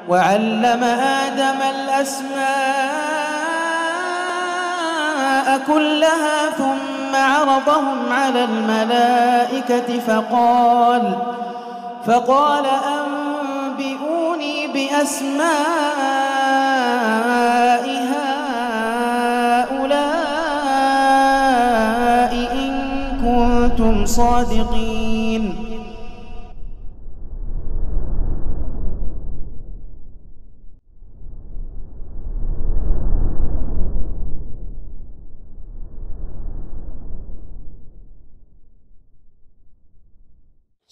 وعلم آدم الأسماء كلها ثم عرضهم على الملائكة فقال أنبئوني بأسماء هؤلاء إن كنتم صادقين.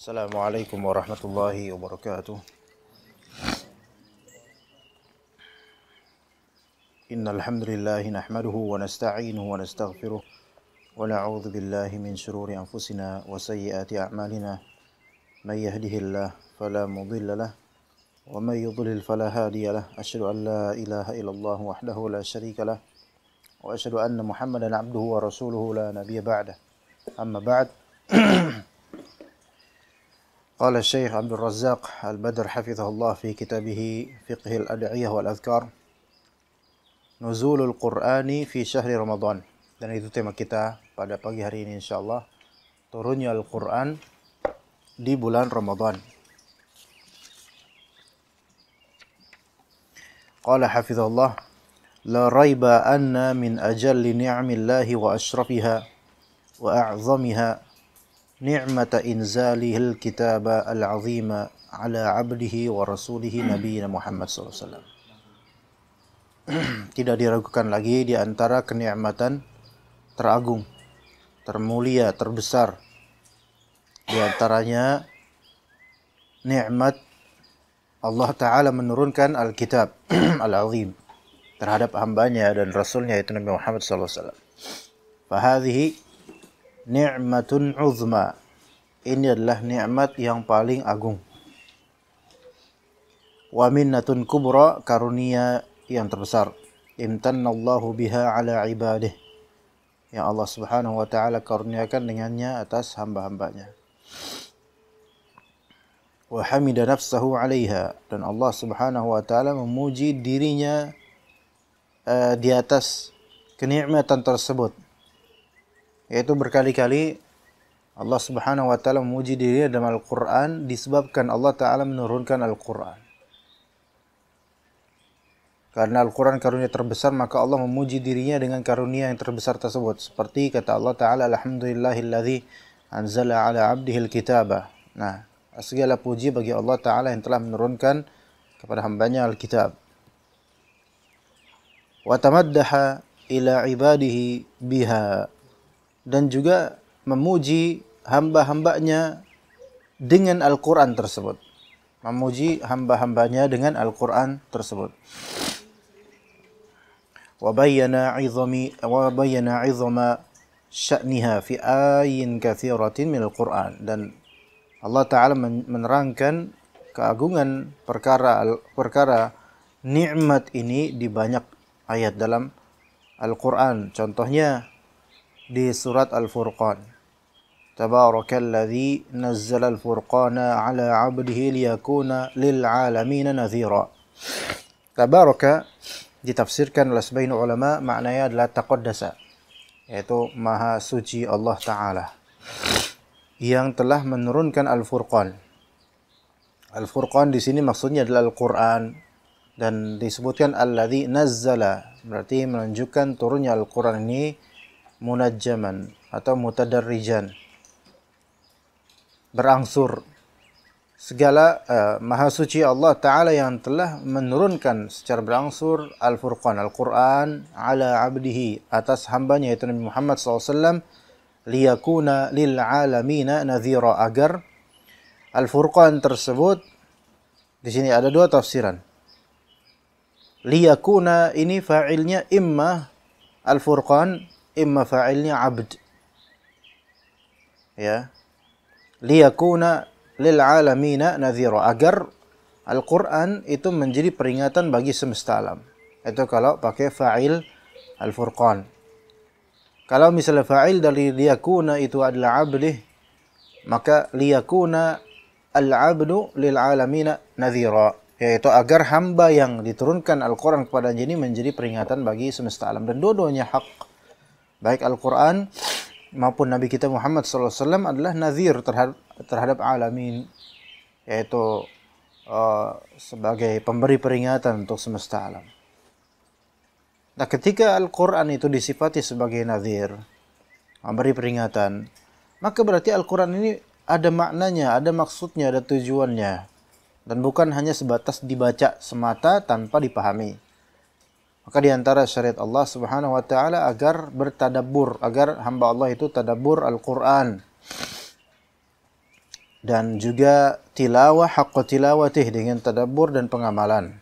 Assalamualaikum warahmatullahi wabarakatuh. Innal hamdalillah nahmaduhu wa nasta'inuhu wa nastaghfiruh wa na'udzu billahi min shururi anfusina wa sayyiati a'malina. May yahdihillahu fala mudilla lahu wa may yudlil fala hadiya lahu. Asyhadu an la ilaha illallah wahdahu la syarika lahu wa asyhadu anna Muhammadan 'abduhu wa rasuluhu la nabiyya ba'dah. Amma ba'd. قال الشيخ عبد الرزاق البدر حفظه الله في كتابه فقه الأدعية والأذكار نزول القرآن في شهر رمضان. Dan itu tema kita pada pagi hari ini insyaallah, turunnya Al-Quran di bulan Ramadan. قال حفظه الله لا ريب أن من أجل نعم الله وأشرفها وأعظمها نعمة إنزاله الكتاب العظيم على عبده ورسوله نبينا Muhammad SAW. Tidak diragukan lagi di antara kenikmatan teragung, termulia, terbesar. Di antaranya nikmat Allah Ta'ala menurunkan Alkitab Al-Azim terhadap hambanya dan Rasulnya yaitu Nabi Muhammad SAW. Fahadhihi ni'matun uzma. Ini adalah nikmat yang paling agung. Wa minnatun kubra, karunia yang terbesar. Imtannallahu biha ala ibadih, yang Allah Subhanahu wa taala karuniakan dengannya atas hamba-hambanya. Wa hamida nafsahu 'alaiha, dan Allah Subhanahu wa taala memuji dirinya di atas kenikmatan tersebut. Yaitu berkali-kali Allah Subhanahu wa taala memuji dirinya dalam Al-Qur'an disebabkan Allah taala menurunkan Al-Qur'an. Karena Al-Qur'an karunia terbesar, maka Allah memuji dirinya dengan karunia yang terbesar tersebut. Seperti kata Allah taala, alhamdulillahilladzi anzala ala 'abdihil kitaba. Nah, segala puji bagi Allah taala yang telah menurunkan kepada hambanya Al-Kitab. Wa tamaddaha ila ibadihi biha, dan juga memuji hamba-hambanya dengan Al-Quran tersebut. Memuji hamba-hambanya dengan Al-Quran tersebut. Wa bayyana 'izama sya'niha fi ayin katsiratin min Al-Quran. Dan Allah Ta'ala menerangkan keagungan perkara nikmat ini di banyak ayat dalam Al-Quran. Contohnya di surat Al-Furqan. Tabarakalladzi nazzala al-furqana ala 'abdihi liyakuna lil 'alamin nadhira. Tabaraka ditafsirkan oleh sebagian ulama maknanya adalah taqaddasa, yaitu maha suci Allah taala yang telah menurunkan Al-Furqan. Al-Furqan di sini maksudnya adalah Al-Qur'an, dan disebutkan alladzi nazzala, berarti menunjukkan turunnya Al-Qur'an ini munajjaman atau mutadarrijan, berangsur. Segala maha suci Allah Ta'ala yang telah menurunkan secara berangsur Al-Furqan, Al-Quran ala abdihi, atas hambanya yaitu Nabi Muhammad SAW, liyakuna lil alamina nadhira, agar Al-Furqan tersebut, di sini ada dua tafsiran. Liyakuna ini fa'ilnya imma Al-Furqan, imma fa'ilnya abd. Ya. Liyakuna lil alamina nadhira, agar Al-Quran itu menjadi peringatan bagi semesta alam. Itu kalau pakai fa'il Al-Furqan. Kalau misalnya fa'il dari liyakuna itu adalah abdih, maka liyakuna al-abdu lil alamina nadhira. yaitu agar hamba yang diturunkan Al-Quran kepadanya ini menjadi peringatan bagi semesta alam. Dan dua-duanya hak, baik Al-Quran maupun Nabi kita Muhammad SAW adalah nazir terhadap alamin, yaitu sebagai pemberi peringatan untuk semesta alam. Nah, ketika Al-Quran itu disifati sebagai nazir, memberi peringatan, maka berarti Al-Quran ini ada maknanya, ada maksudnya, ada tujuannya, dan bukan hanya sebatas dibaca semata tanpa dipahami. Maka di antara syariat Allah Subhanahu wa taala agar bertadabbur, agar hamba Allah itu tadabbur Al-Quran, dan juga tilawah haqqa tilawatih, dengan tadabbur dan pengamalan.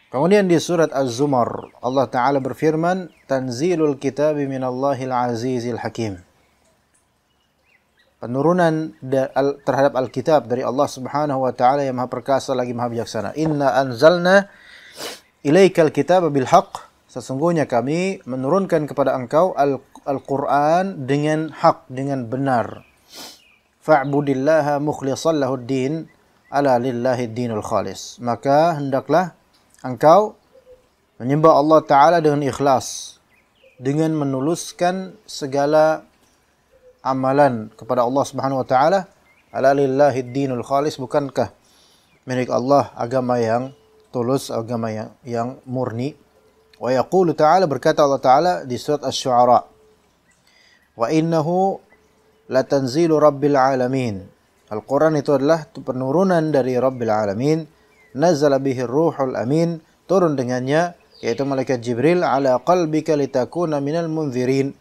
Kemudian di surat Az-Zumar Allah Ta'ala berfirman, Tanzilul kitabi minallahil azizil hakim. Penurunan terhadap Alkitab dari Allah Subhanahu wa Ta'ala yang maha perkasa lagi maha bijaksana. Inna anzalna ilaikal kitaba bil haqq. Sesungguhnya kami menurunkan kepada engkau Al-Quran dengan hak, dengan benar. Fa'budillaha mukhlishan lahuddin, ala lillahi dinul khalis. Maka hendaklah engkau menyembah Allah Ta'ala dengan ikhlas, dengan menuluskan segala amalan kepada Allah Subhanahu wa Ta'ala. Ala lillahi dinul khalis, bukankah milik Allah agama yang tulus, agama yang murni. Wa yaqulu ta'ala, berkata Allah Ta'ala di surat Asy-Syu'ara, wa innahu latanzilu rabbil alamin. Al-Quran itu adalah penurunan dari Rabbil alamin. Nazala bihi ruhul amin, turun dengannya yaitu malaikat Jibril, ala qalbika litakuna minal munzirin.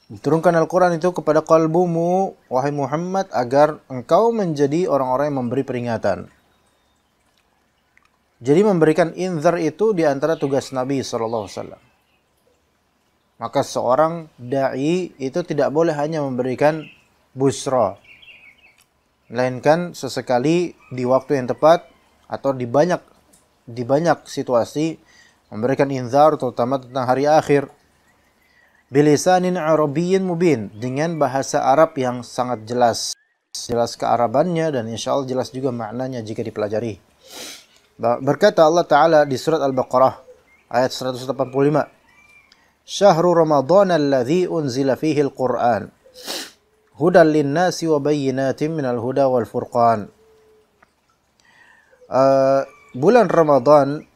Diturunkan Al-Quran itu kepada kalbumu, wahai Muhammad, agar engkau menjadi orang-orang yang memberi peringatan. Jadi memberikan inzar itu di antara tugas Nabi SAW. Maka seorang da'i itu tidak boleh hanya memberikan busra, melainkan sesekali di waktu yang tepat atau di banyak situasi memberikan inzar, terutama tentang hari akhir. Bilisanin arabiyyin mubin, dengan bahasa Arab yang sangat jelas kearabannya, dan insyaallah jelas juga maknanya jika dipelajari. Berkata Allah Ta'ala di surat Al-Baqarah ayat 185, Syahrul Ramadan alladzi unzila fihi al-Qur'an hudan linnasi wa bayyinatin minal huda wal furqan. Bulan Ramadan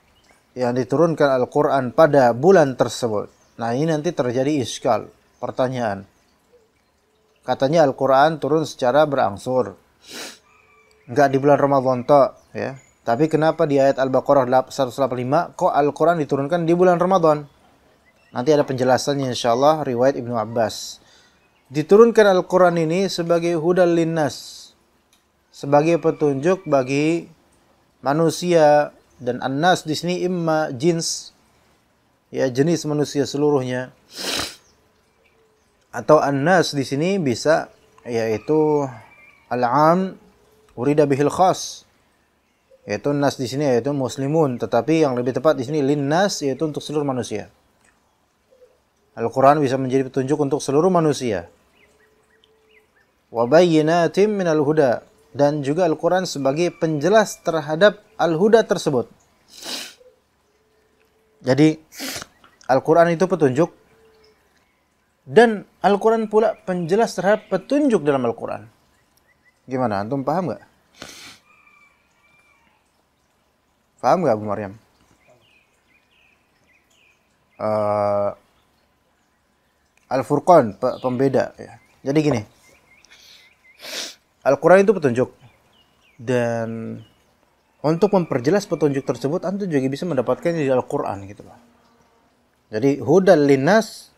yang diturunkan Al-Quran pada bulan tersebut. Nah, ini nanti terjadi iskal, pertanyaan. Katanya Al-Quran turun secara berangsur, enggak di bulan Ramadan toh, ya. Tapi kenapa di ayat Al-Baqarah 185 kok Al-Quran diturunkan di bulan Ramadan? Nanti ada penjelasannya insyaallah, riwayat Ibnu Abbas. Diturunkan Al-Quran ini sebagai hudal linnas, sebagai petunjuk bagi manusia, dan annas di sini imma jins, ya jenis manusia seluruhnya, atau annas di sini bisa yaitu al-am urida bihil khas, yaitu nas di sini yaitu muslimun, tetapi yang lebih tepat di sini linnas, yaitu untuk seluruh manusia. Al-Quran bisa menjadi petunjuk untuk seluruh manusia. Wa bayyinatin minal huda, dan juga Al-Quran sebagai penjelas terhadap al-huda tersebut. Jadi Al-Quran itu petunjuk, dan Al-Quran pula penjelas terhadap petunjuk dalam Al-Quran. Gimana? Antum paham nggak? Paham nggak, Bu Maryam? Al-Furqan, pembeda, ya. Jadi gini, Al-Quran itu petunjuk, dan untuk memperjelas petunjuk tersebut antum juga bisa mendapatkannya di Al-Quran, gitu loh. Jadi hudal linnas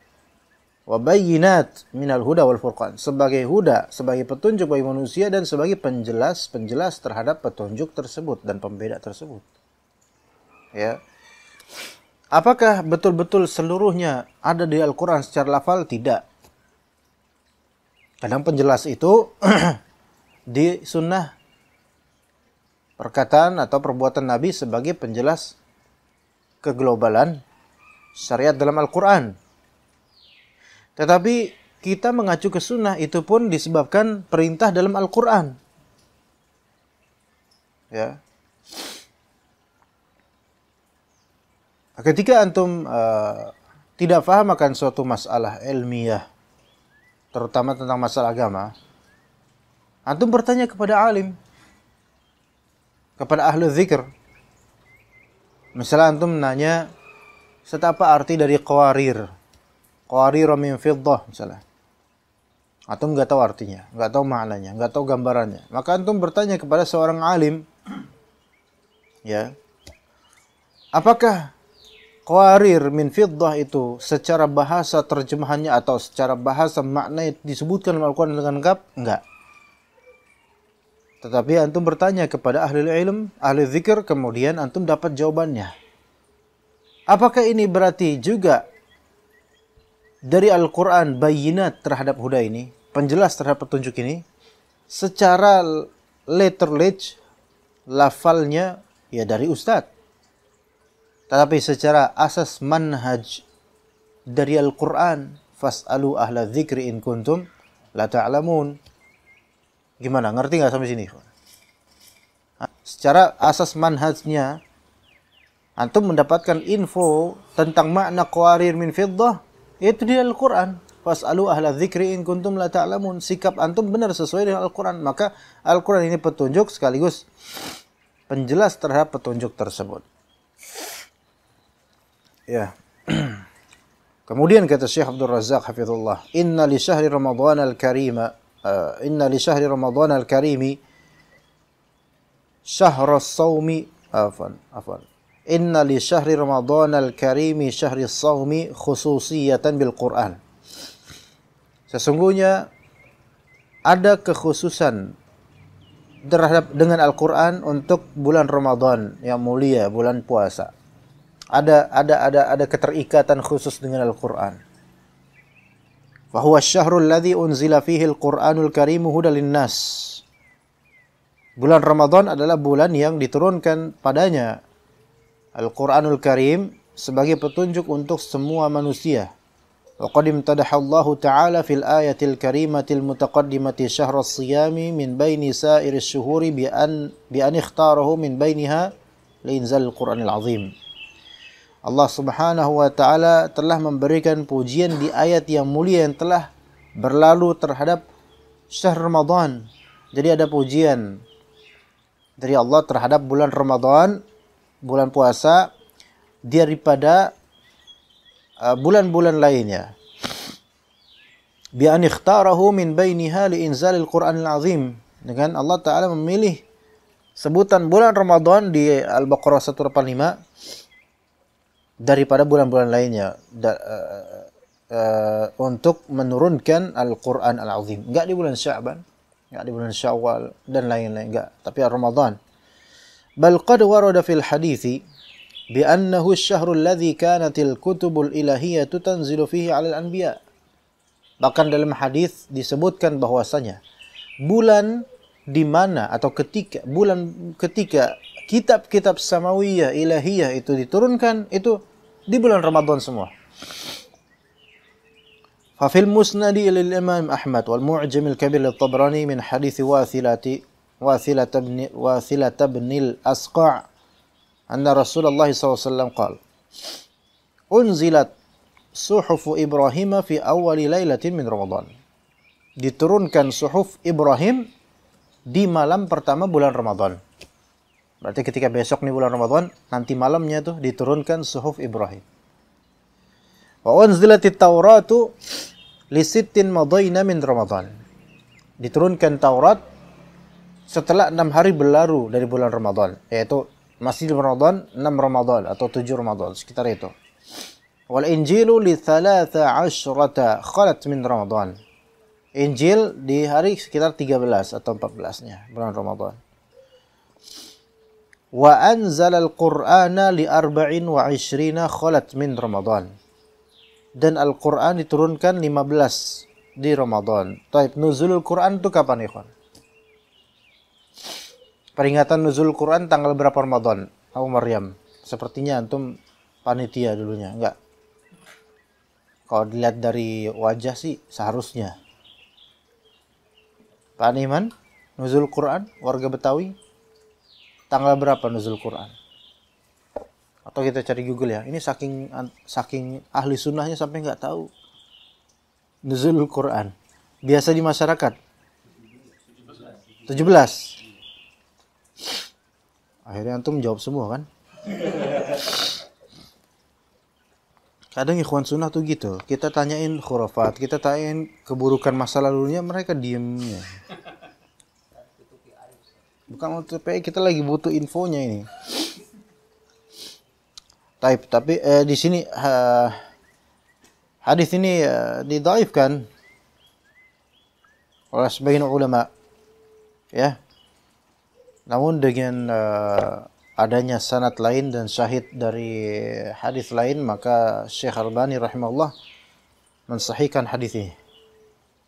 wa bayyinat minal huda wal furqan, sebagai huda, sebagai petunjuk bagi manusia, dan sebagai penjelas terhadap petunjuk tersebut dan pembeda tersebut. Ya. Apakah betul-betul seluruhnya ada di Al-Quran secara lafal? Tidak. Kadang penjelas itu di sunnah, perkataan atau perbuatan Nabi sebagai penjelas keglobalan syariat dalam Al-Quran. Tetapi kita mengacu ke sunnah itu pun disebabkan perintah dalam Al-Quran. Ya. Ketika antum tidak paham akan suatu masalah ilmiah, terutama tentang masalah agama, antum bertanya kepada alim, kepada ahli zikr. Misalnya antum nanya, apa arti dari qawarir? Qawarir min fiddah misalnya. Antum nggak tahu artinya, nggak tahu maknanya, nggak tahu gambarannya. Maka antum bertanya kepada seorang alim, ya, apakah qawarir min fiddah itu secara bahasa terjemahannya atau secara bahasa maknanya disebutkan dalam Al-Quran dengan lengkap? Enggak. Tetapi antum bertanya kepada ahli ilm, ahli zikr, kemudian antum dapat jawabannya. Apakah ini berarti juga dari Al-Quran bayinat terhadap huda ini, penjelas terhadap petunjuk ini, secara letterlage, lafalnya ya dari ustadz. Tetapi secara asas manhaj dari Al-Quran, fas'alu ahla dzikri in kuntum la ta'lamun. Gimana? Ngerti nggak sampai sini? Secara asas manhajnya, antum mendapatkan info tentang makna qawarir min fiddah, yaitu di Al-Quran. Fas'alu ahla dzikri in kuntum la ta'lamun. Sikap antum benar sesuai dengan Al-Quran. Maka Al-Quran ini petunjuk sekaligus penjelas terhadap petunjuk tersebut. Ya. Kemudian kata Syekh Abdul Razak hafizullah, inna li syahri Ramadan al-karima inna li syahri Ramadan al-karimi syahra as-sawmi afan inna li syahri Ramadan al-karimi syahri as-sawmi khususiyatan bil Quran. Sesungguhnya ada kekhususan terhadap dengan Al-Quran untuk bulan Ramadan yang mulia, bulan puasa. Ada keterikatan khusus dengan Al-Quran. Fahuwa asy-syahrul ladzi unzila fihi al-Qur'anul Karim hudan lin-nas. Bulan Ramadan adalah bulan yang diturunkan padanya Al-Qur'anul Karim sebagai petunjuk untuk semua manusia. Wa qad imtadaha Allah Ta'ala fil ayatil karimatil mutaqaddimati syahr as-siyami min baini sa'iris syuhuri bi an ikhtarahu min bainiha liinzal al-Qur'anil azim. Allah Subhanahu wa Ta'ala telah memberikan pujian di ayat yang mulia yang telah berlalu terhadap syahr Ramadan. Jadi ada pujian dari Allah terhadap bulan Ramadan, bulan puasa, daripada bulan-bulan lainnya. Bi an ikhtarahu min bainiha li inzalil Qur'anil azim. Dengan Allah Ta'ala memilih sebutan bulan Ramadan di Al-Baqarah 185 daripada bulan-bulan lainnya untuk menurunkan Al-Quran Al-Azim. Enggak di bulan Sya'ban, enggak di bulan Syawal dan lain-lain, enggak, tapi Ramadan. Bal qad warada fil hadithi bi annahu asy-syahrul ladzi kanatil kutubul ilahiyyah tanzilu fihi 'alal anbiya. Bahkan dalam hadis disebutkan bahwasanya bulan di mana atau ketika kitab-kitab samawiyah ilahiyah itu diturunkan itu di bulan Ramadan semua. Fa fil musnad lil Imam Ahmad wal Mu'jam al-Kabir al-Tabrani min hadits Wathilah bin al-Asqa' anna Rasulullah SAW qala unzilat suhuf Ibrahim fi awal lailatin min Ramadan. Diturunkan suhuf Ibrahim di malam pertama bulan Ramadan. Berarti ketika besok nih bulan Ramadan, nanti malamnya tuh diturunkan suhuf Ibrahim. Wa unzilatit Tauratu li sittin madayna min Ramadan. Diturunkan Taurat setelah 6 hari berlalu dari bulan Ramadan, yaitu masih di Ramadan, 6 Ramadan atau 7 Ramadan, sekitar itu. Wal Injilu li 13 khalat min Ramadan. Injil di hari sekitar 13 atau 14-nya bulan Ramadan. Wa anzala al-Qur'ana li 24 khalat min Ramadan. Dan Al-Qur'an diturunkan 15 di Ramadan. Taib, nuzulul Qur'an itu kapan, ikhwan? Peringatan nuzul Qur'an tanggal berapa Ramadan? Abu Maryam. Sepertinya antum panitia dulunya, enggak? Kalau dilihat dari wajah sih seharusnya. Pak Iman, nuzul Quran, warga Betawi, tanggal berapa nuzul Quran? Atau kita cari Google ya. Ini saking ahli sunnahnya sampai nggak tahu nuzul Quran. Biasa di masyarakat 17. Akhirnya antum jawab semua kan? Kadang ikhwan sunnah tuh gitu. Kita tanyain khurafat, kita tanyain keburukan masa lalunya, mereka diemnya. Bukan OTPI, kita lagi butuh infonya ini. Tapi di sini hadis ini didhaifkan oleh sebagian ulama, ya. Namun dengan adanya sanad lain dan syahid dari hadis lain, maka Syekh Albani rahimahullah mensahihkan hadis ini.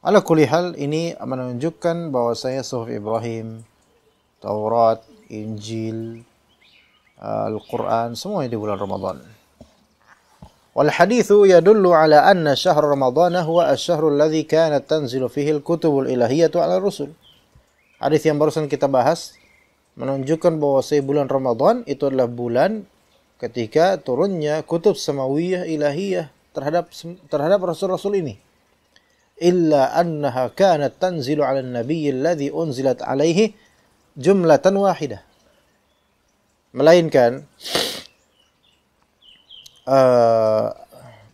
Ala kulli hal, ini menunjukkan bahwasanya Suhuf Ibrahim, Taurat, Injil, Al-Quran semuanya di bulan Ramadan. Wal hadithu yadullu ala anna syahr Ramadan huwa asy-syahru alladhi kanat tanzilu fihi al-kutubul ilahiyyatu ala rusul. Hadis yang barusan kita bahas menunjukkan bahwa bulan Ramadan itu adalah bulan ketika turunnya kutub samawiyah ilahiyah terhadap rasul-rasul ini. Illa annaha kanat tanzilu 'ala an-nabiy alladhi unzilat 'alaihi jumlatan wahidah. Melainkan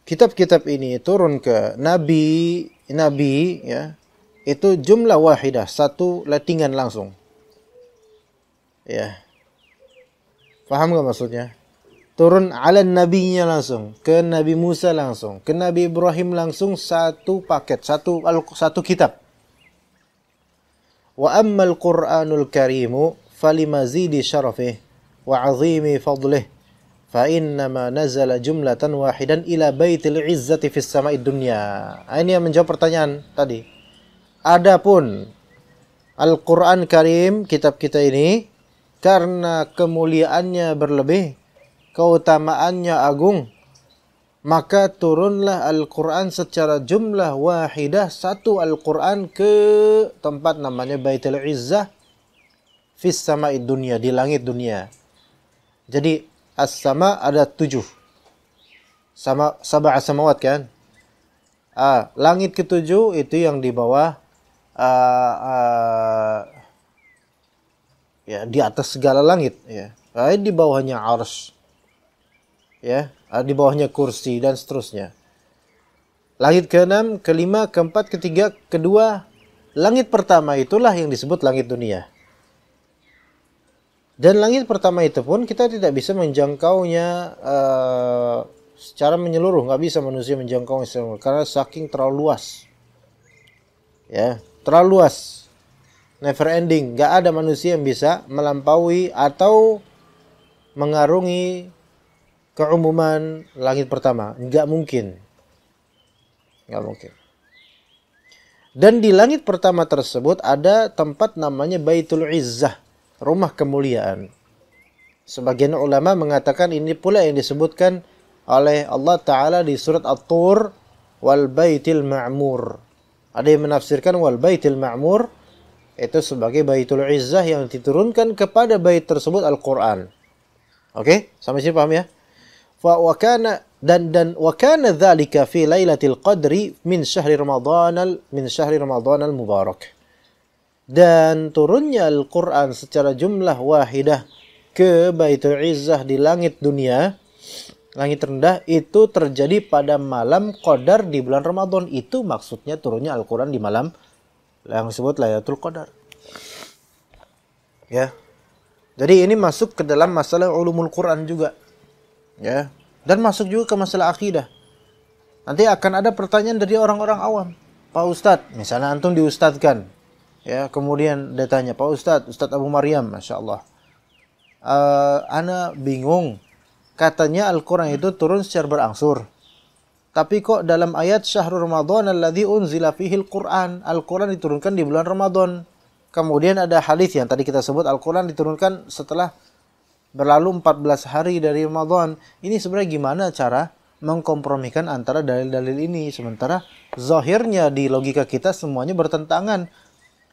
kitab-kitab ini turun ke nabi ya, itu jumlah wahidah, satu lettingan langsung. Ya. Paham gak maksudnya? Turun ala nabinya langsung, ke Nabi Musa langsung, ke Nabi Ibrahim langsung, satu paket, satu kitab. Wa ammal Qur'anul Karimu falimazidi syarafih wa 'azimi fadlih fa innama nazala jumlatan wahidan ila baitil izzati fis sama'id dunya. Ini yang menjawab pertanyaan tadi. Adapun Al-Qur'an Karim, kitab kita ini, karena kemuliaannya berlebih, keutamaannya agung, maka turunlah Al-Quran secara jumlah wahidah, satu Al-Quran ke tempat namanya Baitul Izzah fis sama'id dunya, di langit dunia. Jadi as-sama ada 7. Sab'a samawat kan? Langit ke-7 itu yang di bawah ya, di atas segala langit, ya. Di bawahnya arsy, ya, di bawahnya kursi dan seterusnya. Langit ke-6, ke-5, ke-4, ke-3, kedua, langit pertama itulah yang disebut langit dunia. Dan langit pertama itu pun kita tidak bisa menjangkaunya secara menyeluruh, nggak bisa manusia menjangkaunya secara menyeluruh, karena saking terlalu luas, ya, terlalu luas. Never ending, gak ada manusia yang bisa melampaui atau mengarungi keumuman langit pertama. Gak mungkin. Dan di langit pertama tersebut ada tempat namanya Baitul Izzah, rumah kemuliaan. Sebagian ulama mengatakan ini pula yang disebutkan oleh Allah Ta'ala di surat At-Tur, wal Baitil Ma'mur. Ada yang menafsirkan wal Baitil Ma'mur itu sebagai Baitul Izzah yang diturunkan kepada bait tersebut Al-Quran. Oke? Sampai sini paham ya? Wa kana dzalika fi lailatul qadri min syahri Ramadan al-mubarak. Dan turunnya Al-Quran secara jumlah wahidah ke Baitul Izzah di langit dunia, langit rendah, itu terjadi pada malam Qadar di bulan Ramadan. Itu maksudnya turunnya Al-Quran di malam yang disebut Lailatul Qadar. Ya. Jadi ini masuk ke dalam masalah ulumul Quran juga. Ya. Dan masuk juga ke masalah akidah. Nanti akan ada pertanyaan dari orang-orang awam. Pak Ustadz, misalnya antum diustadkan. Ya, kemudian dia tanya, Pak Ustadz Abu Maryam, Masya Allah. Ana bingung. Katanya Al-Quran itu turun secara berangsur. Tapi kok dalam ayat Syahrul Ramadan alladzi unzila fihil Qur'an, Al-Quran diturunkan di bulan Ramadan. Kemudian ada hadis yang tadi kita sebut, Al-Quran diturunkan setelah berlalu 14 hari dari Ramadan. Ini sebenarnya gimana cara mengkompromikan antara dalil-dalil ini? Sementara zahirnya di logika kita semuanya bertentangan.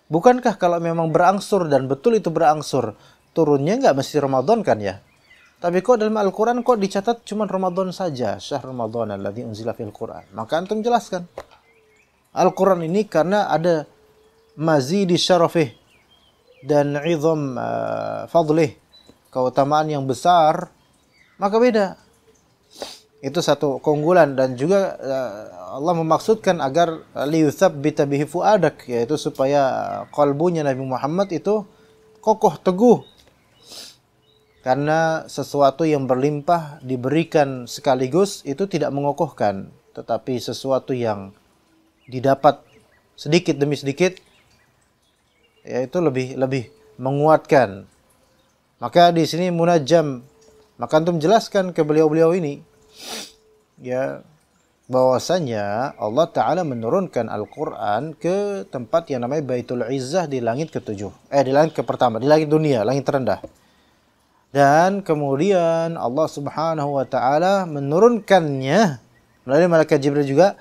Bukankah kalau memang berangsur, dan betul itu berangsur, turunnya nggak mesti Ramadan kan ya? Tapi kok dalam Al-Quran kok dicatat cuma Ramadan saja, syahr Ramadan alladzi unzila fil Quran. Maka antum jelaskan. Al-Quran ini karena ada mazidi syarafih dan izam fadlih, keutamaan yang besar, maka beda. Itu satu keunggulan. Dan juga Allah memaksudkan agar liyutsabbita bihi fuadak, yaitu supaya kalbunya Nabi Muhammad itu kokoh teguh. Karena sesuatu yang berlimpah diberikan sekaligus itu tidak mengokohkan, tetapi sesuatu yang didapat sedikit demi sedikit yaitu lebih menguatkan. Maka di sini munajjam, maka antum jelaskan ke beliau-beliau ini ya bahwasanya Allah Ta'ala menurunkan Al-Quran ke tempat yang namanya Baitul Izzah di langit ketujuh. Di langit pertama, di langit dunia, langit terendah. Dan kemudian Allah Subhanahu wa Ta'ala menurunkannya melalui malaikat Jibril juga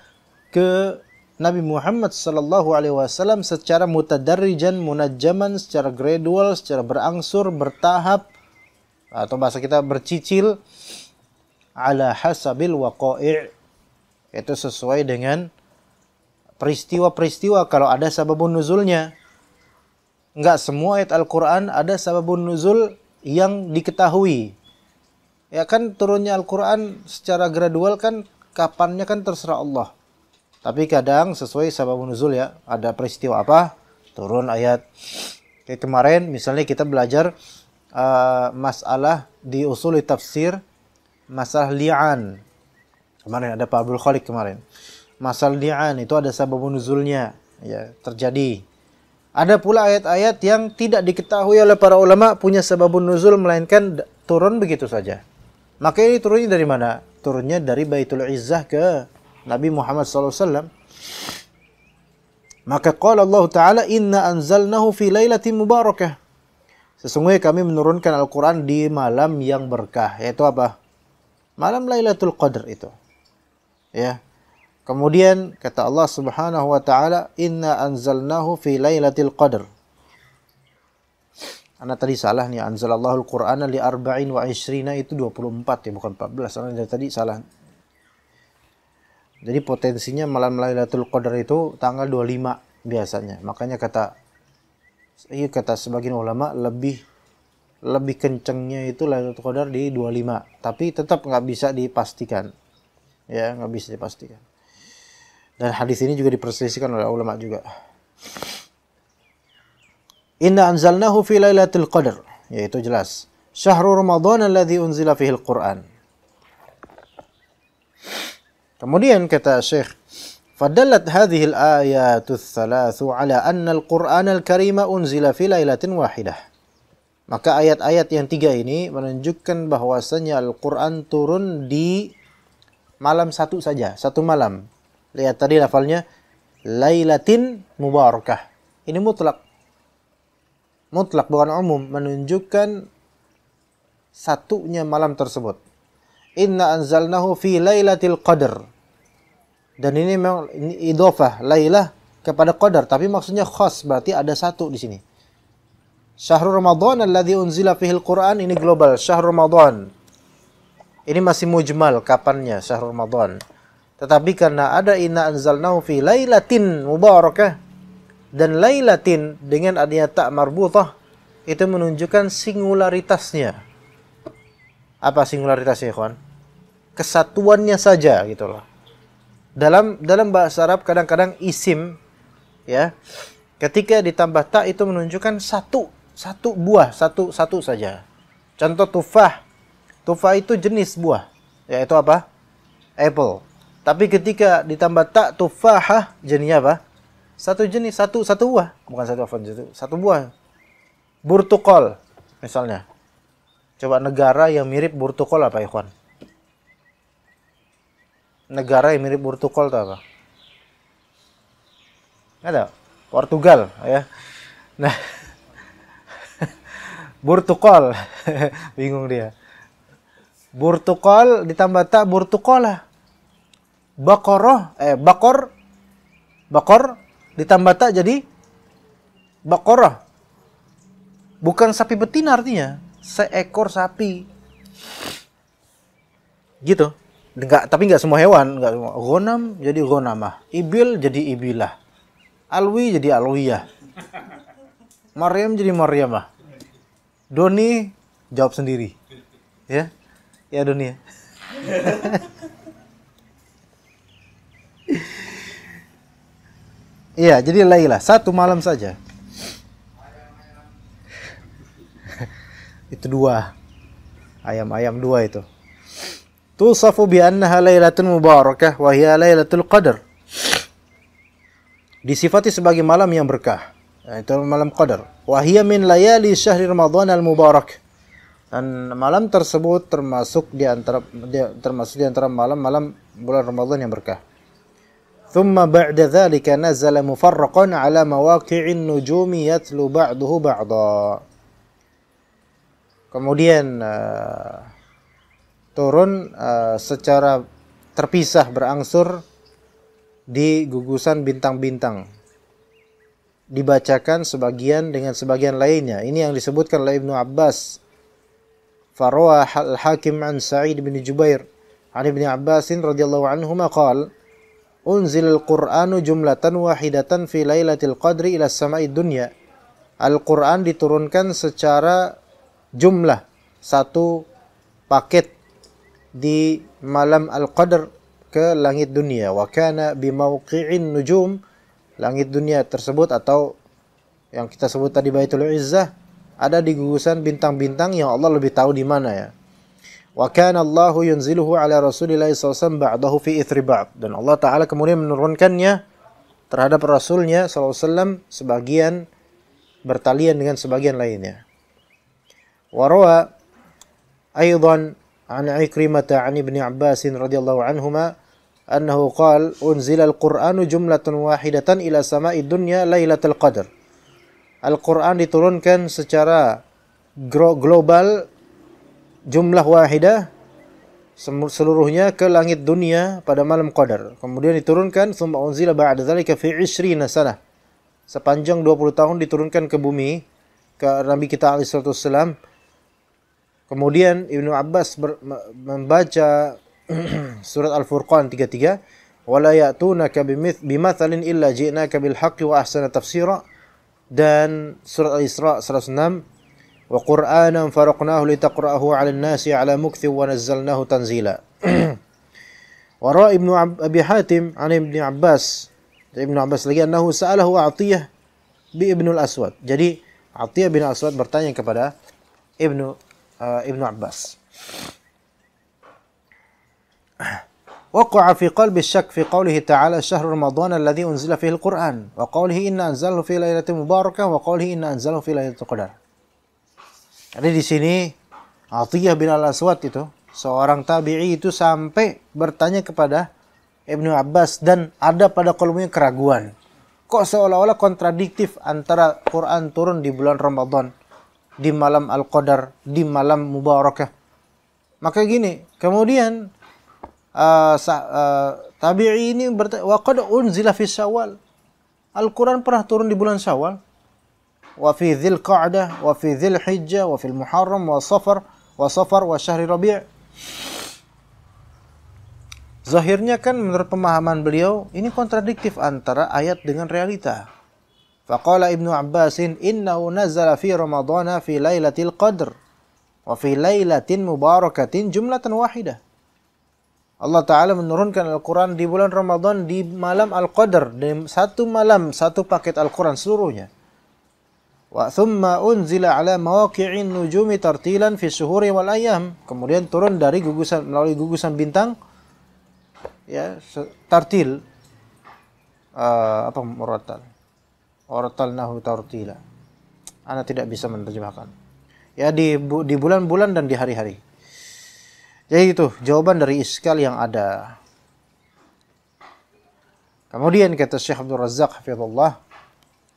ke Nabi Muhammad sallallahu alaihi wasallam secara mutadarrijan, munajjaman, secara gradual, secara berangsur, bertahap, atau bahasa kita bercicil, ala hasabil waqa'i', itu sesuai dengan peristiwa-peristiwa kalau ada sababun nuzulnya. Enggak semua ayat Al-Quran ada sababun nuzul yang diketahui. Ya kan turunnya Al-Quran secara gradual kan kapannya kan terserah Allah. Tapi kadang sesuai sababun nuzul ya. Ada peristiwa apa? Turun ayat. Kayak kemarin misalnya kita belajar masalah di usul tafsir, masalah li'an. Kemarin ada Pak Abdul Khalik kemarin. Masalah li'an itu ada sababun nuzulnya. Ya, terjadi. Ada pula ayat-ayat yang tidak diketahui oleh para ulama punya sababun nuzul, melainkan turun begitu saja. Maka ini turunnya dari mana? Turunnya dari Baitul Izzah ke Nabi Muhammad SAW. Maka qala Allah Ta'ala, inna anzalnahu fi lailatin mubarakah. Sesungguhnya kami menurunkan Al-Quran di malam yang berkah. Yaitu apa? Malam Lailatul Qadar itu. Ya. Kemudian kata Allah Subhanahu wa Ta'ala, inna anzalnahu fi lailatul qadr. Ana tadi salah nih, anzalallahu al-Qur'ana li arba'in wa ishrina, itu 24 ya, bukan 14. Ana dari tadi salah. Jadi potensinya malam Lailatul Qadar itu tanggal 25 biasanya. Makanya kata sebagian ulama lebih kencengnya itu Lailatul Qadar di 25. Tapi tetap nggak bisa dipastikan. Ya, nggak bisa dipastikan. Dan hadis ini juga diperselisihkan oleh ulama juga. Inna anzalnahu fi lailatul qadar, yaitu jelas. Syahrul Ramadan alladzi unzila fihi al-Qur'an. Kemudian kata Syekh, fadallat hadhihi al-ayatu ats-tsalatsu ala anna al-Qur'an al-Karima unzila fi lailatin wahidah. Maka ayat-ayat yang tiga ini menunjukkan bahwasanya Al-Qur'an turun di malam satu saja, satu malam. Lihat tadi lafalnya lailatin mubarakah. Ini mutlak. Mutlak bukan umum, menunjukkan satunya malam tersebut. Inna anzalnahu fi lailatul qadar. Dan ini memang idhofah lailah kepada qadar, tapi maksudnya khas, berarti ada satu di sini. Syahrul Ramadan alladzi unzila fihi al-Qur'an, ini global, syahrul Ramadan. Ini masih mujmal kapannya syahrul Ramadan. Tetapi karena ada inna anzalnahu fi lailatin mubarakah, dan lailatin dengan adanya ta' marbutah itu menunjukkan singularitasnya. Apa singularitasnya, ikhwan? Kesatuannya saja gitu loh. Dalam bahasa Arab kadang-kadang isim ya, ketika ditambah ta itu menunjukkan satu buah, satu saja. Contoh tufah. Tufah itu jenis buah, yaitu apa? Apple. Tapi ketika ditambah tak tufahah, jenisnya apa? Satu jenis, satu buah. Bukan satu buah. Burtukol, misalnya. Coba negara yang mirip burtukol apa, ikhwan? Negara yang mirip burtukol itu apa? Ada? Portugal, ya. Nah, burtukol. Bingung dia. Burtukol ditambah tak burtukolah. Bakor ditambah tak jadi Baqarah. Bukan sapi betina artinya, seekor sapi. Gitu. Tapi enggak semua hewan, enggak semua. Ghanam jadi ghanamah, ibil jadi ibilah. Alwi jadi alwiyah. Maryam jadi maryamah. Doni jawab sendiri. Ya. Ya Doni ya. Iya, jadi Laila, 1 malam saja. Itu 2. Ayam-ayam 2 itu. Tusafu bi annaha lailatun mubarakah wa hiya lailatul qadar. Disifati sebagai malam yang berkah. Itu malam Qadar. Wa hiya min layali syahri Ramadan al-mubarak. Dan malam tersebut termasuk di antara malam-malam bulan Ramadan yang berkah. Thumma ba'da dzalika nazala mufarraqan ala mawaqi'in nujumi yatlu ba'duhu ba'dha. Kemudian turun secara terpisah berangsur di gugusan bintang-bintang. Dibacakan sebagian dengan sebagian lainnya. Ini yang disebutkan oleh Ibnu Abbas. Farwa al-Hakim an Sa'id bin Jubair an Ibnu Abbas radhiyallahu anhuma qala unzil al-Qur'anu jumlatan wahidatan fi lailatul qadri ila as-sama'i dunya. Al-Qur'an diturunkan secara jumlah, satu paket di malam Al-Qadr ke langit dunia. Wa kana bi mawqi'in nujum, langit dunia tersebut atau yang kita sebut tadi Baitul Izzah ada di gugusan bintang-bintang yang Allah lebih tahu di mana ya. Wa kana Allahu yunziluhu ala Rasulillah sallallahu alaihi wasallam ba'dahu fi ithri ba'd. Dan Allah Ta'ala kemudian menurunkannya terhadap Rasulnya sallallahu alaihi wasallam sebagian bertalian dengan sebagian lainnya. Wa rawa aidan an Ikrimah an Ibnu Abbas radhiyallahu anhuma annahu qala unzila al-Qur'anu jumlatan wahidatan ila sama'i dunya lailatul qadr. Al-Qur'an diturunkan secara global jumlah wahidah seluruhnya ke langit dunia pada malam Qadar. Kemudian diturunkan tsumma unzila ba'da dzalika fi 20 sanah. Sepanjang 20 tahun diturunkan ke bumi ke Nabi kita alaihi wasallam. Kemudian Ibnu Abbas membaca surat Al-Furqan 33, wala ya'tunaka bimathalin illa ji'naka bil haqqi wa ahsana tafsira, dan surat Al-Isra 106, wa Qur'anan faraqnahu litaqra'ahu 'alan nasi 'ala mukthi wa nazzalnahu tanzila. Wa ra'a Ibnu Abi Hatim 'an Ibnu Abbas, Ibnu Abbas lagi annahu sa'alahu Atiyah bi Ibnu al-Aswad. Jadi Atiyah bin Aswad bertanya kepada Ibnu Abbas. وقع في قلب الشك في قوله تعالى شهر رمضان الذي أنزل فيه القرآن وقوله إنا أنزله في ليلة مباركة وقوله إنا أنزله في ليلة القدر. Jadi di sini Atiyah bin Al-Aswad itu seorang tabi'i itu sampai bertanya kepada Ibnu Abbas dan ada pada kalbunya keraguan. Kok seolah-olah kontradiktif antara Quran turun di bulan Ramadan, di malam Al-Qadar, di malam Mubarakah. Maka gini, kemudian tabi'i ini bertanya, wa qad unzila fi Syawal. Al-Quran pernah turun di bulan Syawal. Wa fi Dzulqa'dah, wa fi Dzulhijjah, wa fil Muharram, wa Safar, wa syahri Rabi'. Zahirnya kan menurut pemahaman beliau ini kontradiktif antara ayat dengan realita. Faqala Ibnu Abbasin innahu nazala fi Ramadana fi lailatul qadr wa fi lailatin mubarakatin jumlatan wahidah. Allah Ta'ala menurunkan Al-Quran di bulan Ramadan di malam Al-Qadr, di satu malam, satu paket Al-Quran seluruhnya. Wa thumma unzila ala mawaqi'in nujumi tartilan fi syuhuri wal ayyam. Kemudian turun dari melalui gugusan bintang, ya, tartil. Murattal. Warattalnahu tartila. Ana tidak bisa menerjemahkan. Ya, di bulan-bulan dan di hari-hari. Jadi itu jawaban dari iskal yang ada. Kemudian kata Syekh Abdul Razzaq hafizallah,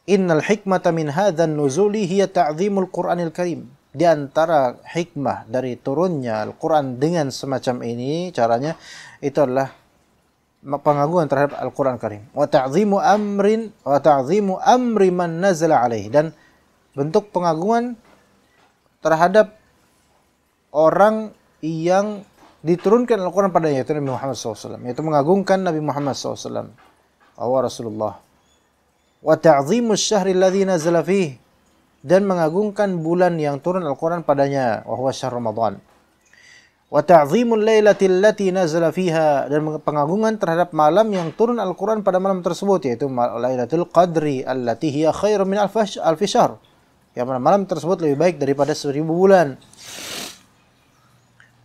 innal hikmata min hadzal nuzuli hiya ta'zimul Qur'anil Karim. Di antara hikmah dari turunnya Al-Qur'an dengan semacam ini caranya itu adalah pengagungan terhadap Al-Qur'an Karim. Wa ta'zimu amri man nazala alaihi, dan bentuk pengagungan terhadap orang yang diturunkan Al-Quran padanya, yaitu Nabi Muhammad SAW, yaitu mengagungkan Nabi Muhammad SAW, wa Rasulullah. Wa ta'zimus syahri alladzi nazala fihi, dan mengagungkan bulan yang turun Al-Quran padanya, wa huwa syahr Ramadan. Wa ta'zimul lailati allati nazala fiha, dan pengagungan terhadap malam yang turun Al-Quran pada malam tersebut, yaitu Lailatul Qadri allati hiya khairun min alfi syahr, yang mana malam tersebut lebih baik daripada 1000 bulan.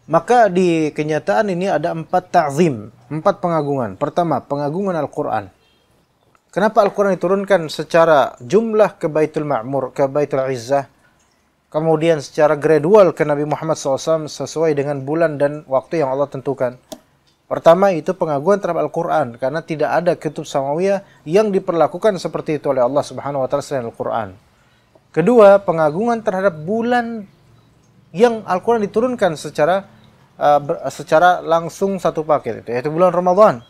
Maka di kenyataan ini ada 4 ta'zim, 4 pengagungan. Pertama, pengagungan Al-Quran. Kenapa Al-Quran diturunkan secara jumlah ke Baitul Ma'mur, ke Baitul Izzah, kemudian secara gradual ke Nabi Muhammad SAW sesuai dengan bulan dan waktu yang Allah tentukan? Pertama, itu pengagungan terhadap Al-Quran, karena tidak ada kitab samawiyah yang diperlakukan seperti itu oleh Allah Subhanahu wa taala selain Al-Quran. Kedua, pengagungan terhadap bulan yang Al-Quran diturunkan secara langsung satu paket, yaitu bulan Ramadan.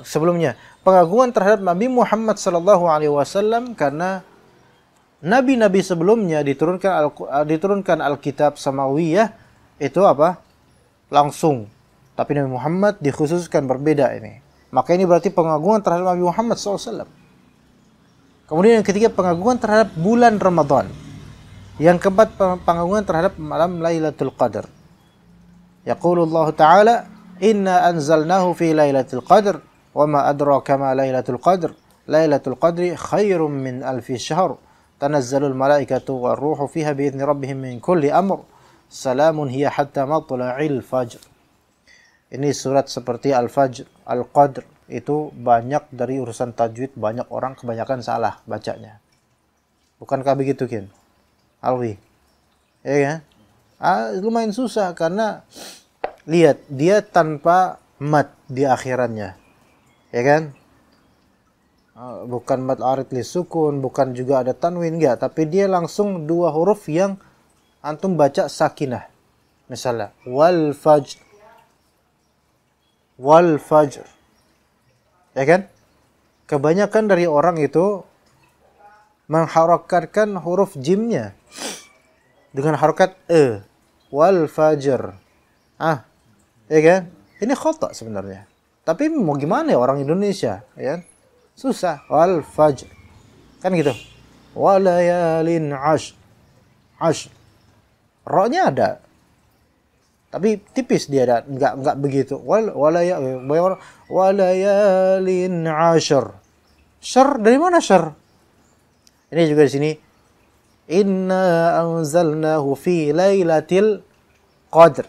Sebelumnya, pengagungan terhadap Nabi Muhammad SAW, karena nabi-nabi sebelumnya diturunkan Alkitab Samawiyah itu langsung, tapi Nabi Muhammad dikhususkan berbeda ini. Maka ini berarti pengagungan terhadap Nabi Muhammad SAW. Kemudian yang ketiga, pengagungan terhadap bulan Ramadan. Yang keempat, pengagungan terhadap malam Lailatul Qadar. Yaqulullah Ta'ala, inna anzalnahu fi Lailatul Qadr, wa ma adraka ma Lailatul Qadr, Lailatul Qadri khairum min alfi syahr, tanazzalul malaikatu wa ruhu fiha biizni rabbihim min kulli amr, salamun hiya hatta matla'il fajr. Ini surat seperti Al-Fajr, Al-Qadr, itu banyak dari urusan tajwid, banyak orang kebanyakan salah bacanya. Bukankah begitu, Kin? Alwi, ya kan? Lumayan susah karena lihat dia tanpa mad di akhirannya, ya kan? Bukan mad arid li sukun, bukan juga ada tanwin, enggak, tapi dia langsung 2 huruf yang antum baca sakinah. Misalnya wal fajr, ya kan? Kebanyakan dari orang itu mengharokatkan huruf jimnya dengan harokat wal fajr. Ya kan? Ini khata sebenarnya. Tapi mau gimana ya orang Indonesia, ya kan? Susah. Wal fajr. Kan gitu. Walayalin ash. Ra-nya ada. Tapi tipis dia ada, enggak begitu. Walayalin ashr. Syar dari mana syar? Ini juga di sini. Inna anzalnahu fi lailatil qadr.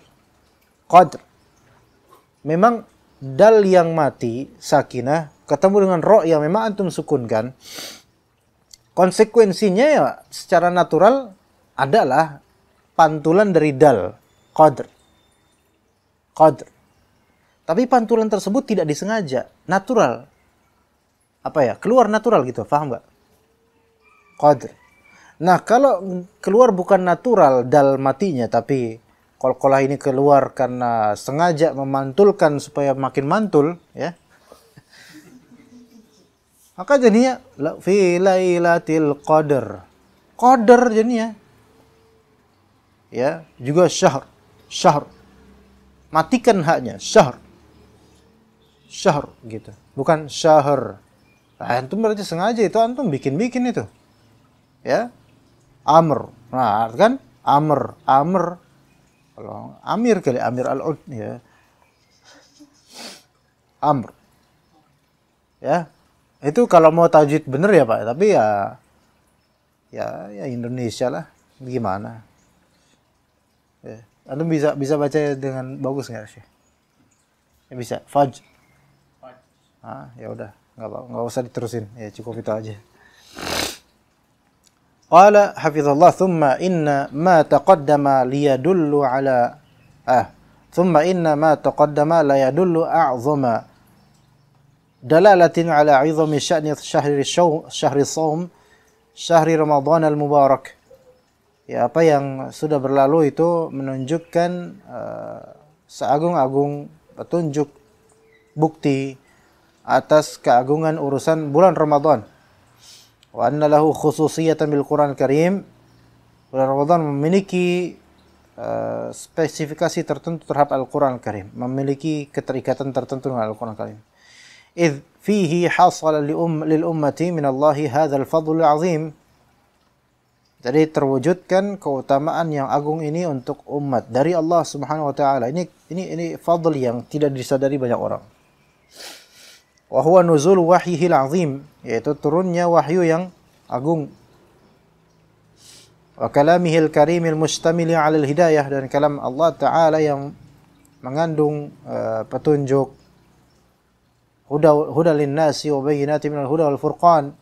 Memang dal yang mati sakinah ketemu dengan ro yang memang antum sukunkan. Konsekuensinya ya secara natural adalah pantulan dari dal qadr. Tapi pantulan tersebut tidak disengaja, natural. Keluar natural gitu, paham nggak? Qadr. Nah, kalau keluar bukan natural dal matinya, tapi qalqalah ini keluar karena sengaja memantulkan supaya makin mantul, ya. Maka jadinya fi lailatil qadr. Qadr jadinya. Ya, juga syahr. Matikan haknya, syahr gitu. Bukan syahr. Nah, antum berarti sengaja itu antum bikin itu. Ya. Amr. Nah, kan amr. Kalau amir kali, amir al-ud, ya. Amr. Ya. Itu kalau mau tajwid bener ya, Pak. Tapi ya Indonesia lah. Gimana? Ya. Antum bisa baca dengan bagus enggak sih? Ya bisa. Fajr. Ya udah, enggak usah diterusin. Ya cukup itu aja. Qala hafizallah thumma inna ma taqaddama liyadullu ala thumma inna ma taqaddama la yadullu a'zama dalalatin ala 'izami sya'ni syahri shaum syahri Ramadan al-mubarak. Ya, apa yang sudah berlalu itu menunjukkan seagung-agung petunjuk bukti atas keagungan urusan bulan Ramadan. Wa anna lahu khususiyatan bil Qur'an Karim, Bulan Ramadan memiliki spesifikasi tertentu terhadap Al-Quran Al-Karim, memiliki keterikatan tertentu dengan Al-Quran Al-Karim. إذ فيه حصل للأمة من الله هذا الفضل العظيم. Jadi terwujudkan keutamaan yang agung ini untuk umat dari Allah Subhanahu wa taala. Ini fadl yang tidak disadari banyak orang. Wa huwa nuzul wahyihil azim, yaitu turunnya wahyu yang agung. Wa kalamihil karimil mustamili 'alal hidayah, dan kalam Allah taala yang mengandung petunjuk. Huda linnasi wa bayyinatin minal huda wal furqan.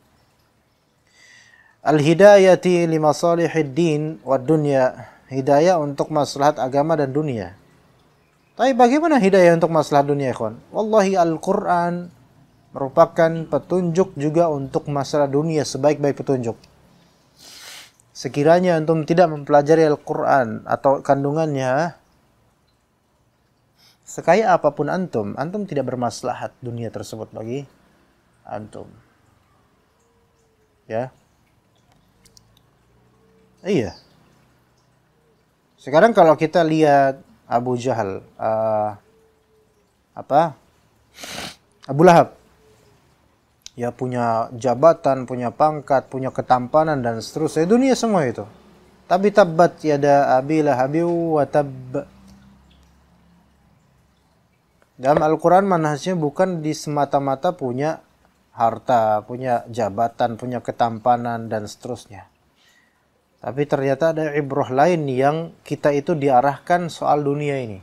Al-hidayati li masalihid din wad dunya. Hidayah untuk maslahat agama dan dunia. Tapi bagaimana hidayah untuk maslahat dunia, ikhwan? Wallahi Al-Quran merupakan petunjuk juga untuk masalah dunia, sebaik-baik petunjuk. Sekiranya antum tidak mempelajari Al-Quran atau kandungannya, sekaya apapun antum tidak bermaslahat dunia tersebut bagi antum. Ya. Iya. Sekarang kalau kita lihat Abu Jahal, Abu Lahab, ya punya jabatan, punya pangkat, punya ketampanan dan seterusnya, dunia semua itu. Tapi tabbat yada abi lahabi wa tabb. Dalam Al-Quran manhajnya bukan di semata-mata punya harta, punya jabatan, punya ketampanan dan seterusnya. Tapi ternyata ada ibrah lain yang kita itu diarahkan soal dunia ini.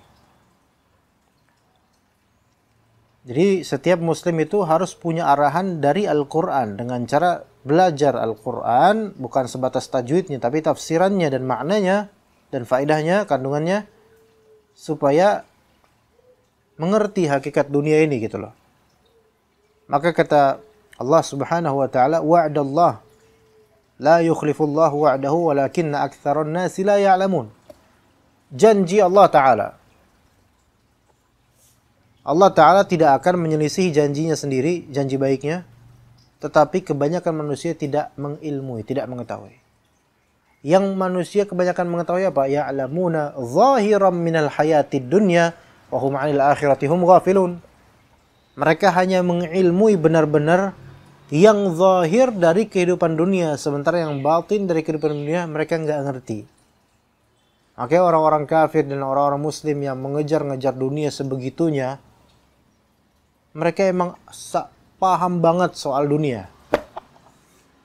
Jadi setiap muslim itu harus punya arahan dari Al-Quran dengan cara belajar Al-Quran, bukan sebatas tajwidnya, tapi tafsirannya dan maknanya dan faedahnya, kandungannya, supaya mengerti hakikat dunia ini gitu loh. Maka kata Allah Subhanahu wa taala, wa'dallah la yukhlifullahu wa'dahu walakinna aktsaran nasi la ya'lamun. Janji Allah taala. Allah taala tidak akan menyelisihi janjinya sendiri, janji baiknya, tetapi kebanyakan manusia tidak mengilmui, tidak mengetahui. Yang manusia kebanyakan mengetahui apa? Ya'lamuna zahiran minal hayatid dunya wa hum 'anil akhirati hum ghafilun. Mereka hanya mengilmui benar-benar yang zahir dari kehidupan dunia, sementara yang batin dari kehidupan dunia mereka nggak ngerti. Makanya orang-orang kafir dan orang-orang muslim yang mengejar-ngejar dunia sebegitunya, mereka emang paham banget soal dunia.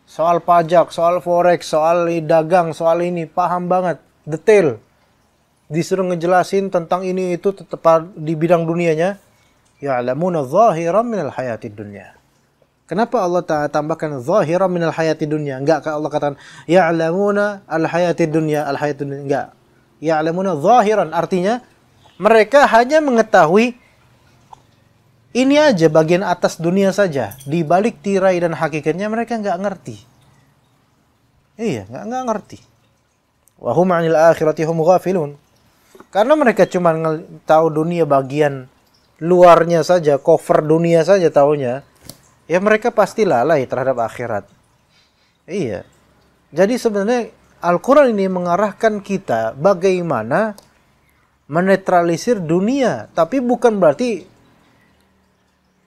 Soal pajak, soal forex, soal dagang, soal ini, paham banget, detail. Disuruh ngejelasin tentang ini itu tetap di bidang dunianya. Ya'lamuna zahiran minal hayatid dunya. Kenapa Allah tambahkan zahiran minal hayatid dunya? Enggak Allah katakan ya'lamuna al-hayatid dunya, al-hayatid dunya. Enggak. Ya'lamuna zahiran, artinya mereka hanya mengetahui ini aja, bagian atas dunia saja. Di balik tirai dan hakikatnya mereka enggak ngerti. Iya, enggak ngerti. Wa hum 'anil akhirati hum ghafilun. Karena mereka cuma tahu dunia bagian luarnya saja, cover dunia saja taunya. Ya mereka pasti lalai terhadap akhirat. Iya. Jadi sebenarnya Al-Quran ini mengarahkan kita bagaimana menetralisir dunia. Tapi bukan berarti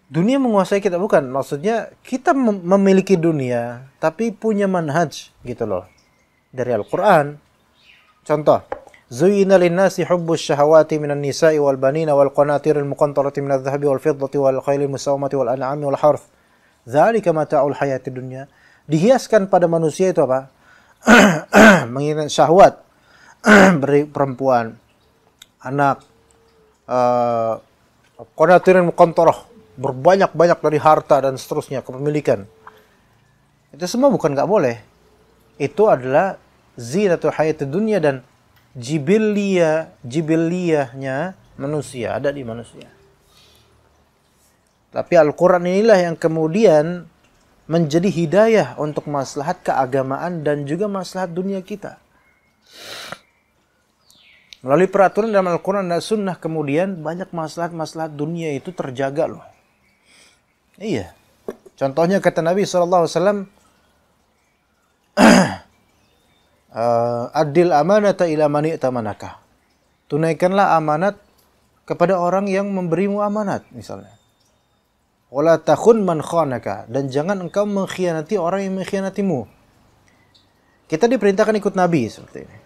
dunia menguasai kita, bukan. Maksudnya kita memiliki dunia, tapi punya manhaj gitu loh. Dari Al-Quran. Contoh. Zuyyina linnasi hubbus syahawati minan nisa'i wal banina wal qanatiril muqantarati minadh dhahabi wal fiddati wal khailil musawwamati wal an'ami wal harth. Dzalika mata'ul hayatid dunya. Dihiaskan pada manusia itu apa? Menginginkan syahwat beri perempuan, anak, qanatiril muqantarah, berbanyak-banyak dari harta dan seterusnya, kepemilikan. Itu semua bukan enggak boleh. Itu adalah zinatul hayatid dunya dan jibiliyahnya manusia, ada di manusia. Tapi Al-Quran inilah yang kemudian menjadi hidayah untuk maslahat keagamaan dan juga maslahat dunia kita. Melalui peraturan dalam Al-Quran dan Sunnah kemudian banyak maslahat-maslahat dunia itu terjaga loh. Iya. Contohnya kata Nabi SAW, Adil amanata ila man i'tamanaka. Tunaikanlah amanat kepada orang yang memberimu amanat misalnya. Wala takhun man khanaka, dan jangan engkau mengkhianati orang yang mengkhianatimu. Kita diperintahkan ikut Nabi seperti ini.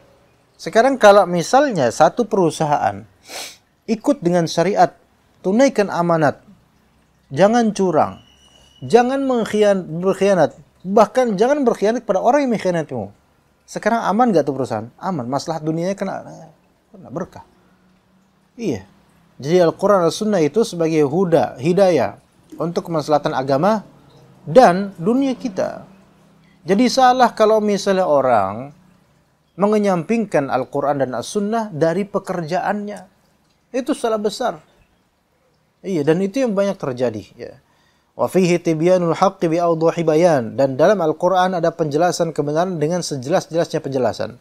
Sekarang kalau misalnya satu perusahaan ikut dengan syariat, tunaikan amanat, jangan curang, jangan berkhianat, bahkan jangan berkhianat pada orang yang mengkhianatimu. Sekarang aman gak tuh perusahaan? Aman. Masalah dunianya kena berkah. Iya. Jadi Al-Quran dan Sunnah itu sebagai hidayah untuk kemaslahatan agama dan dunia kita. Jadi salah kalau misalnya orang mengenyampingkan Al-Quran dan As-Sunnah dari pekerjaannya. Itu salah besar. Iya, dan itu yang banyak terjadi. Ya. Wa fihi tibyanul haqqi bi awdahi bayan, dan dalam Al-Qur'an ada penjelasan kebenaran dengan sejelas-jelasnya penjelasan.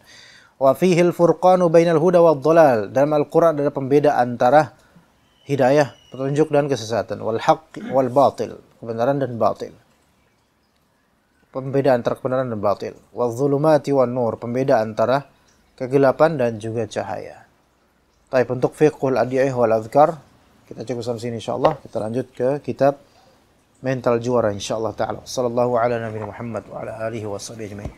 Wa fihi al-furqanu bainal huda wad dhalal, dalam Al-Qur'an ada pembeda antara hidayah, petunjuk dan kesesatan, wal haqqi wal batil, kebenaran dan batil. Pembeda antara kebenaran dan batil. Wal zulumati wan nur, pembeda antara kegelapan dan juga cahaya. Baik, untuk fiqhul adiyah wal adhkar kita cukup sampai sini insyaallah. Kita lanjut ke kitab Mental Juara insyaallah taala. Sallallahu ala nabiyina Muhammad wa ala alihi washabihi ajmain.